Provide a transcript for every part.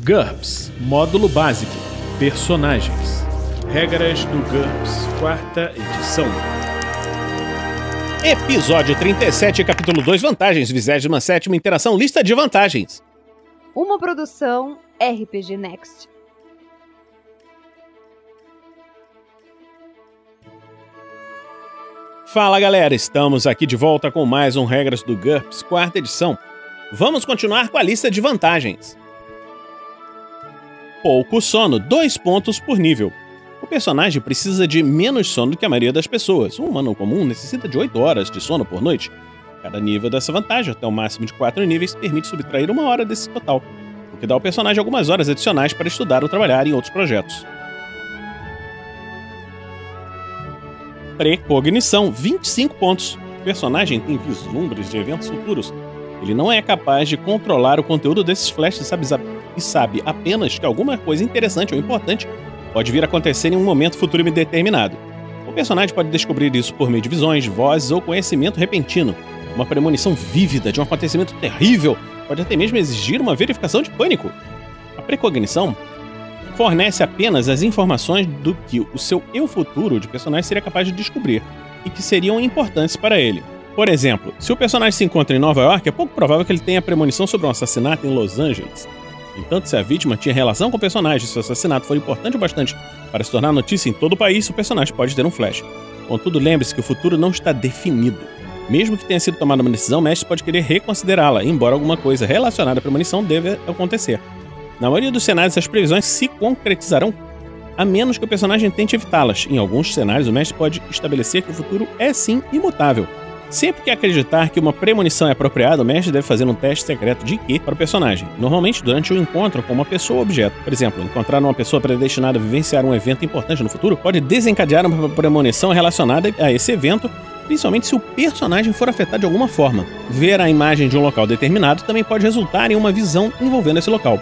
GURPS Módulo Básico Personagens. Regras do GURPS, 4ª edição. Episódio 37, capítulo 2, Vantagens, 27ª interação, lista de vantagens. Uma produção RPG Next. Fala galera, estamos aqui de volta com mais um Regras do GURPS, 4ª edição. Vamos continuar com a lista de vantagens. Pouco sono, 2 pontos por nível. O personagem precisa de menos sono do que a maioria das pessoas. Um humano comum necessita de 8 horas de sono por noite. Cada nível dessa vantagem, até o máximo de 4 níveis, permite subtrair 1 hora desse total, o que dá ao personagem algumas horas adicionais para estudar ou trabalhar em outros projetos. Precognição, 25 pontos. O personagem tem vislumbres de eventos futuros. Ele não é capaz de controlar o conteúdo desses flashes e sabe apenas que alguma coisa interessante ou importante pode vir a acontecer em um momento futuro indeterminado. O personagem pode descobrir isso por meio de visões, vozes ou conhecimento repentino. Uma premonição vívida de um acontecimento terrível pode até mesmo exigir uma verificação de pânico. A precognição fornece apenas as informações do que o seu eu futuro de personagem seria capaz de descobrir e que seriam importantes para ele. Por exemplo, se o personagem se encontra em Nova York, é pouco provável que ele tenha premonição sobre um assassinato em Los Angeles. Entanto, se a vítima tinha relação com o personagem e se o assassinato for importante o bastante para se tornar notícia em todo o país, o personagem pode ter um flash. Contudo, lembre-se que o futuro não está definido. Mesmo que tenha sido tomada uma decisão, o mestre pode querer reconsiderá-la, embora alguma coisa relacionada à premonição deva acontecer. Na maioria dos cenários, as previsões se concretizarão, a menos que o personagem tente evitá-las. Em alguns cenários, o mestre pode estabelecer que o futuro é sim imutável. Sempre que acreditar que uma premonição é apropriada, o mestre deve fazer um teste secreto de IQ para o personagem, normalmente durante o encontro com uma pessoa ou objeto. Por exemplo, encontrar uma pessoa predestinada a vivenciar um evento importante no futuro pode desencadear uma premonição relacionada a esse evento, principalmente se o personagem for afetado de alguma forma. Ver a imagem de um local determinado também pode resultar em uma visão envolvendo esse local.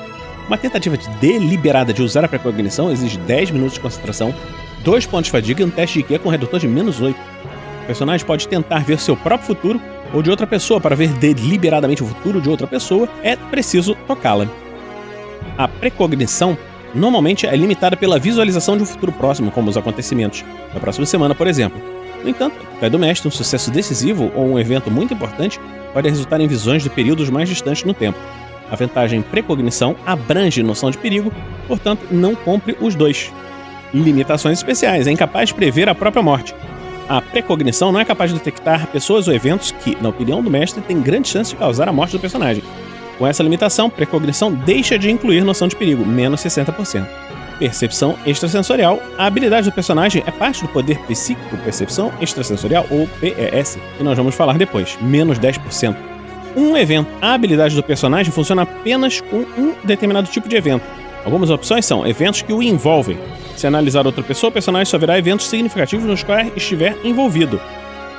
Uma tentativa deliberada de usar a precognição exige 10 minutos de concentração, 2 pontos de fadiga e um teste de IQ com redutor de -8. O personagem pode tentar ver seu próprio futuro ou de outra pessoa. Para ver deliberadamente o futuro de outra pessoa, é preciso tocá-la. A precognição normalmente é limitada pela visualização de um futuro próximo, como os acontecimentos da próxima semana, por exemplo. No entanto, no pé do mestre, um sucesso decisivo ou um evento muito importante pode resultar em visões de períodos mais distantes no tempo. A vantagem precognição abrange noção de perigo, portanto, não compre os dois. Limitações especiais. É incapaz de prever a própria morte. A precognição não é capaz de detectar pessoas ou eventos que, na opinião do mestre, têm grande chance de causar a morte do personagem. Com essa limitação, precognição deixa de incluir noção de perigo, menos 60%. Percepção extrasensorial. A habilidade do personagem é parte do poder psíquico percepção extrasensorial, ou PES, que nós vamos falar depois, menos 10%. Um evento. A habilidade do personagem funciona apenas com um determinado tipo de evento. Algumas opções são eventos que o envolvem. Se analisar outra pessoa, o personagem só verá eventos significativos nos quais estiver envolvido.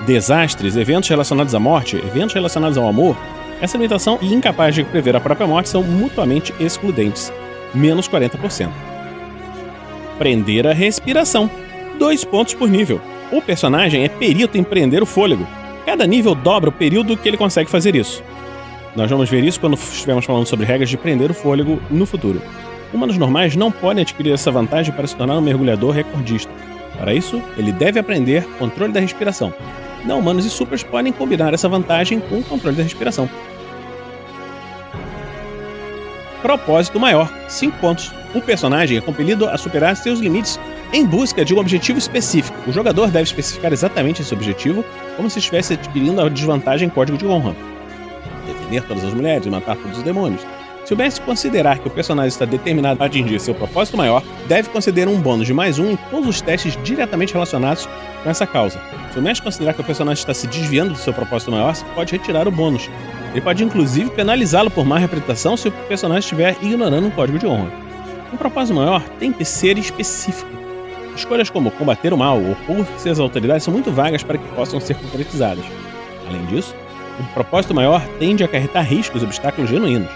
Desastres, eventos relacionados à morte, eventos relacionados ao amor. Essa limitação e incapaz de prever a própria morte são mutuamente excludentes. Menos 40%. Prender a respiração. 2 pontos por nível. O personagem é perito em prender o fôlego. Cada nível dobra o período que ele consegue fazer isso. Nós vamos ver isso quando estivermos falando sobre regras de prender o fôlego no futuro. Humanos normais não podem adquirir essa vantagem para se tornar um mergulhador recordista. Para isso, ele deve aprender controle da respiração. Não humanos e supers podem combinar essa vantagem com o controle da respiração. Propósito maior, 5 pontos. O personagem é compelido a superar seus limites em busca de um objetivo específico. O jogador deve especificar exatamente esse objetivo, como se estivesse adquirindo a desvantagem código de honra. Defender todas as mulheres e matar todos os demônios. Se o mestre considerar que o personagem está determinado a atingir seu propósito maior, deve conceder um bônus de +1 em todos os testes diretamente relacionados com essa causa. Se o mestre considerar que o personagem está se desviando do seu propósito maior, pode retirar o bônus. Ele pode inclusive penalizá-lo por má reputação se o personagem estiver ignorando um código de honra. Um propósito maior tem que ser específico. Escolhas como combater o mal ou opor-se às autoridades são muito vagas para que possam ser concretizadas. Além disso, um propósito maior tende a acarretar riscos e obstáculos genuínos.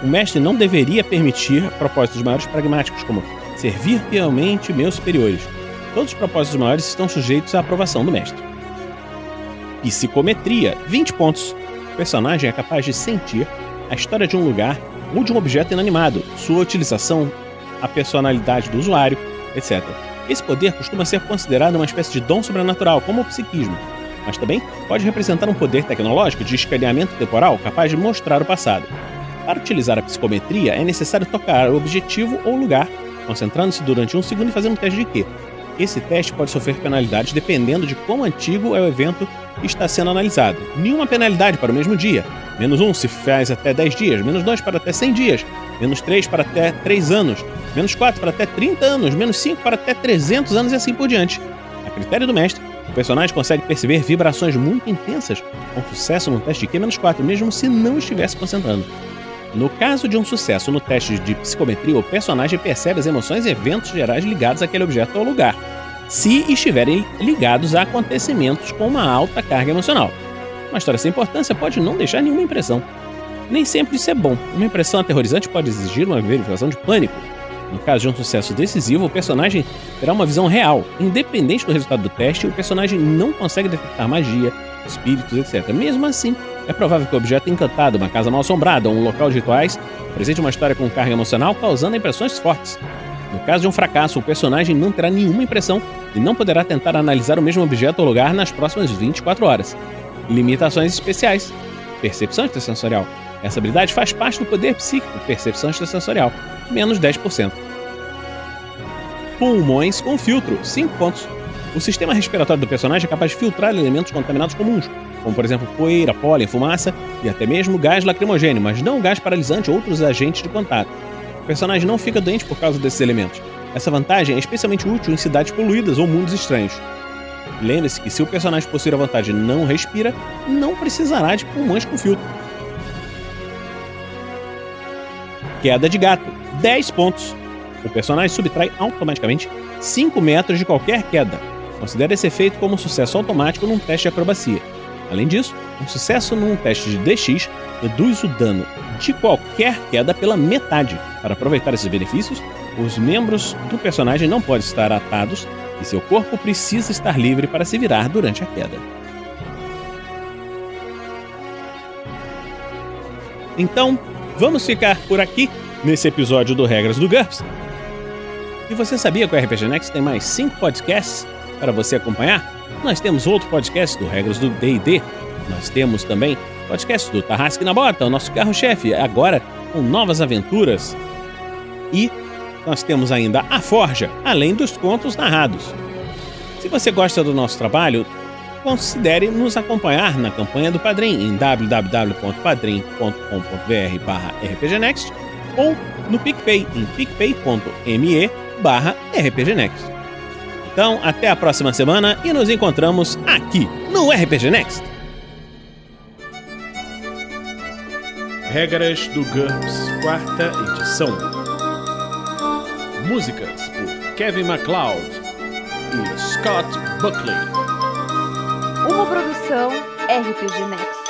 O mestre não deveria permitir propósitos maiores pragmáticos, como servir fielmente meus superiores. Todos os propósitos maiores estão sujeitos à aprovação do mestre. Psicometria, 20 pontos. O personagem é capaz de sentir a história de um lugar ou de um objeto inanimado, sua utilização, a personalidade do usuário, etc. Esse poder costuma ser considerado uma espécie de dom sobrenatural, como o psiquismo, mas também pode representar um poder tecnológico de escaneamento temporal capaz de mostrar o passado. Para utilizar a psicometria, é necessário tocar o objetivo ou lugar, concentrando-se durante 1 segundo e fazendo um teste de Q. Esse teste pode sofrer penalidades dependendo de quão antigo é o evento que está sendo analisado. Nenhuma penalidade para o mesmo dia. -1 se faz até 10 dias, -2 para até 100 dias, -3 para até 3 anos, -4 para até 30 anos, -5 para até 300 anos e assim por diante. A critério do mestre, o personagem consegue perceber vibrações muito intensas com sucesso no teste de Q-4, mesmo se não estivesse concentrando. No caso de um sucesso no teste de psicometria, o personagem percebe as emoções e eventos gerais ligados àquele objeto ou lugar, se estiverem ligados a acontecimentos com uma alta carga emocional. Uma história sem importância pode não deixar nenhuma impressão. Nem sempre isso é bom. Uma impressão aterrorizante pode exigir uma verificação de pânico. No caso de um sucesso decisivo, o personagem terá uma visão real. Independente do resultado do teste, o personagem não consegue detectar magia, espíritos, etc. Mesmo assim, é provável que o objeto encantado, uma casa mal-assombrada ou um local de rituais apresente uma história com carga emocional, causando impressões fortes. No caso de um fracasso, o personagem não terá nenhuma impressão e não poderá tentar analisar o mesmo objeto ou lugar nas próximas 24 horas. Limitações especiais. Percepção extrasensorial. Essa habilidade faz parte do poder psíquico, percepção extrasensorial, menos 10%. Pulmões com filtro, 5 pontos. O sistema respiratório do personagem é capaz de filtrar elementos contaminados comuns, como por exemplo poeira, pólen, fumaça e até mesmo gás lacrimogêneo, mas não gás paralisante ou outros agentes de contato. O personagem não fica doente por causa desses elementos. Essa vantagem é especialmente útil em cidades poluídas ou mundos estranhos. Lembre-se que se o personagem possuir a vantagem não respira, não precisará de pulmões com filtro. Queda de gato, 10 pontos. O personagem subtrai automaticamente 5 metros de qualquer queda. Considere esse efeito como um sucesso automático num teste de acrobacia. Além disso, um sucesso num teste de DX reduz o dano de qualquer queda pela metade. Para aproveitar esses benefícios, os membros do personagem não podem estar atados e seu corpo precisa estar livre para se virar durante a queda. Então, vamos ficar por aqui nesse episódio do Regras do GURPS. E você sabia que o RPG Next tem mais 5 podcasts para você acompanhar? Nós temos outro podcast do Regras do D&D. Nós temos também podcast do Tarrasque na Bota, o nosso carro-chefe, agora com novas aventuras. E nós temos ainda a Forja, além dos contos narrados. Se você gosta do nosso trabalho, considere nos acompanhar na campanha do Padrim em www.padrim.com.br/rpgnext ou no PicPay em picpay.me/rpgnext. Então, até a próxima semana e nos encontramos aqui no RPG Next. Regras do GURPS, 4ª edição. Músicas por Kevin MacLeod e Scott Buckley. Uma produção RPG Next.